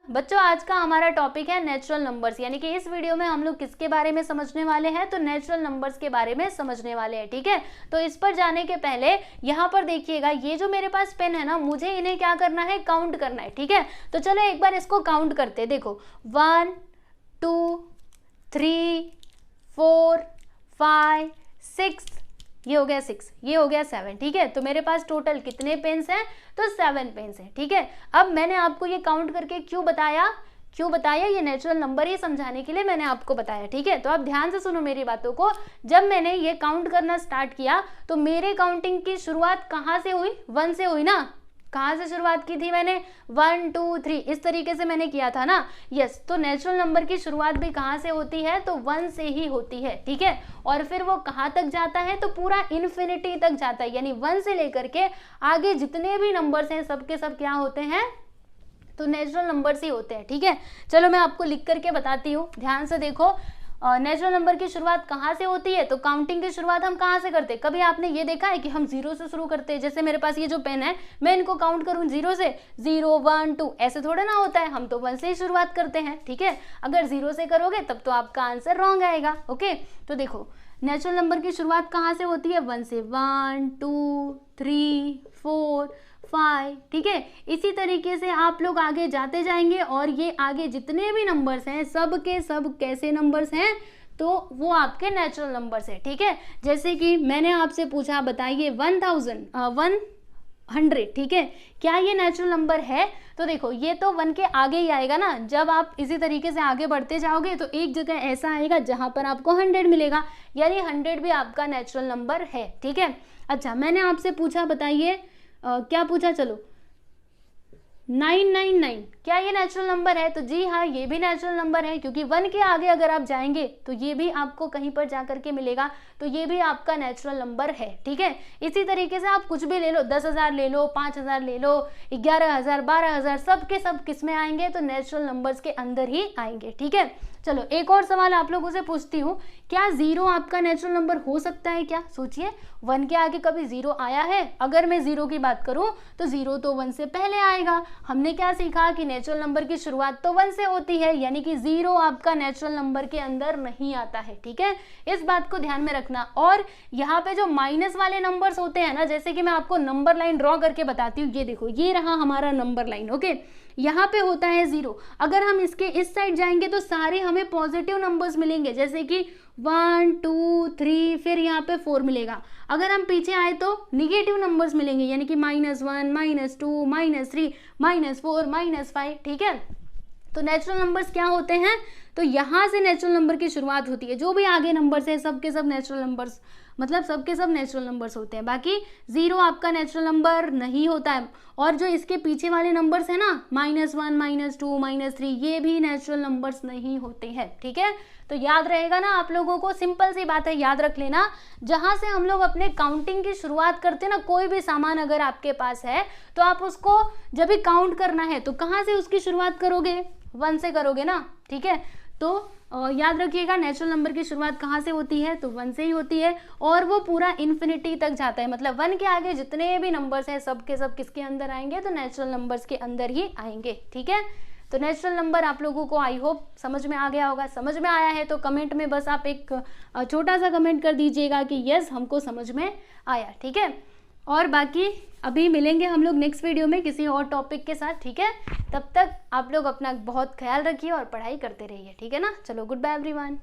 बच्चों आज का हमारा टॉपिक है नेचुरल नंबर्स, यानी कि इस वीडियो में हम लोग किसके बारे में समझने वाले हैं, तो नेचुरल नंबर्स के बारे में समझने वाले हैं। ठीक है, तो इस पर जाने के पहले यहाँ पर देखिएगा, ये जो मेरे पास पेन है ना, मुझे इन्हें क्या करना है, काउंट करना है। ठीक है, तो चलो एक बार इसको काउंट करते हैं। देखो 1 2 3 4 5 6, ये हो गया 6, ये हो गया 7। ठीक है, तो मेरे पास टोटल कितने पेन्स हैं, तो 7 पेन्स हैं। ठीक है, अब मैंने आपको ये काउंट करके क्यों बताया, ये नेचुरल नंबर ही समझाने के लिए मैंने आपको बताया। ठीक है, तो आप ध्यान से सुनो मेरी बातों को। जब मैंने ये काउंट करना स्टार्ट किया तो मेरे काउंटिंग की शुरुआत कहाँ से हुई, 1 से हुई ना। कहाँ से शुरुआत की थी मैंने, 1 2 3, इस तरीके से मैंने किया था ना। यस, तो नेचुरल नंबर की शुरुआत भी कहाँ से होती है, तो 1 से ही होती है। ठीक है, और फिर वो कहाँ तक जाता है, तो पूरा इन्फिनिटी तक जाता है, यानी 1 से लेकर के आगे जितने भी नंबर्स हैं सब के सब क्या होते हैं, तो नेचुरल नंबर्स ही होते हैं। ठीक है, चलो मैं आपको लिख करके बताती हूँ, ध्यान से देखो। नेचुरल नंबर की शुरुआत कहाँ से होती है, तो काउंटिंग की शुरुआत हम कहाँ से करते हैं। कभी आपने ये देखा है कि हम 0 से शुरू करते हैं। जैसे मेरे पास ये जो पेन है, मैं इनको काउंट करूँ 0 से, 0 1 2, ऐसे थोड़ा ना होता है, हम तो 1 से ही शुरुआत करते हैं। ठीक है, अगर 0 से करोगे तब तो आपका आंसर रॉन्ग आएगा। ओके, तो देखो नेचुरल नंबर की शुरुआत कहाँ से होती है, 1 से, 1 2 3 4 5। ठीक है, इसी तरीके से आप लोग आगे जाते जाएंगे और ये आगे जितने भी नंबर्स हैं सब के सब कैसे नंबर्स हैं, तो वो आपके नेचुरल नंबर्स हैं। ठीक है, जैसे कि मैंने आपसे पूछा, बताइए 100। ठीक है, क्या ये नेचुरल नंबर है, तो देखो ये तो 1 के आगे ही आएगा ना। जब आप इसी तरीके से आगे बढ़ते जाओगे तो एक जगह ऐसा आएगा जहां पर आपको 100 मिलेगा, यानी 100 भी आपका नेचुरल नंबर है। ठीक है, अच्छा मैंने आपसे पूछा, बताइए क्या पूछा, चलो 999, क्या ये नेचुरल नंबर है, तो जी हाँ ये भी नेचुरल नंबर है, क्योंकि 1 के आगे अगर आप जाएंगे तो ये भी आपको कहीं पर जा करके मिलेगा, तो ये भी आपका नेचुरल नंबर है। ठीक है, इसी तरीके से आप कुछ भी ले लो, 10,000 ले लो, 5,000 ले लो, 11,000 12,000, सब के सब किस में आएंगे, तो नेचुरल नंबर्स के अंदर ही आएंगे। ठीक है, चलो एक और सवाल आप लोगों से पूछती हूँ, क्या 0 आपका नेचुरल नंबर हो सकता है क्या, सोचिए 1 के आगे कभी 0 आया है। अगर मैं 0 की बात करूं तो 0 तो 1 से पहले आएगा। हमने क्या सीखा कि नेचुरल नंबर की शुरुआत तो 1 से होती है, यानी कि 0 आपका नेचुरल नंबर के अंदर नहीं आता है। ठीक है, इस बात को ध्यान में रखना। और यहाँ पे जो माइनस वाले नंबर्स होते हैं ना, जैसे कि मैं आपको नंबर लाइन ड्रॉ करके बताती हूँ, ये देखो ये रहा हमारा नंबर लाइन। ओके, यहाँ पे होता है 0, अगर हम इसके इस साइड जाएंगे तो सारे हमें पॉजिटिव नंबर्स मिलेंगे, जैसे कि 1 2 3, फिर यहाँ पे 4 मिलेगा। अगर हम पीछे आए तो निगेटिव नंबर्स मिलेंगे, यानी कि -1 -2 -3 -4 -5। ठीक है, तो नेचुरल नंबर्स क्या होते हैं, तो यहाँ से नेचुरल नंबर की शुरुआत होती है। जो भी आगे नंबर्स है सबके सब नेचुरल नंबर्स, मतलब सबके सब नेचुरल नंबर्स होते हैं। बाकी 0 आपका नेचुरल नंबर नहीं होता है। और जो इसके पीछे वाले नंबर्स है ना, -1 -2 -3, ये भी नेचुरल नंबर्स नहीं होते हैं। ठीक है, तो याद रहेगा ना आप लोगों को, सिंपल सी बात है, याद रख लेना। जहां से हम लोग अपने काउंटिंग की शुरुआत करते हैं ना, कोई भी सामान अगर आपके पास है तो आप उसको जब भी काउंट करना है तो कहाँ से उसकी शुरुआत करोगे, 1 से करोगे ना। ठीक है, तो याद रखिएगा नेचुरल नंबर की शुरुआत कहाँ से होती है, तो 1 से ही होती है, और वो पूरा इन्फिनिटी तक जाता है। मतलब 1 के आगे जितने भी नंबर्स हैं सब के सब किसके अंदर आएंगे, तो नेचुरल नंबर्स के अंदर ही आएंगे। ठीक है, तो नेचुरल नंबर आप लोगों को आई होप समझ में आ गया होगा। समझ में आया है तो कमेंट में बस आप एक छोटा सा कमेंट कर दीजिएगा कि यस हमको समझ में आया। ठीक है, और बाकी अभी मिलेंगे हम लोग नेक्स्ट वीडियो में किसी और टॉपिक के साथ। ठीक है, तब तक आप लोग अपना बहुत ख्याल रखिए और पढ़ाई करते रहिए। ठीक है ना, चलो गुड बाय एवरीवन।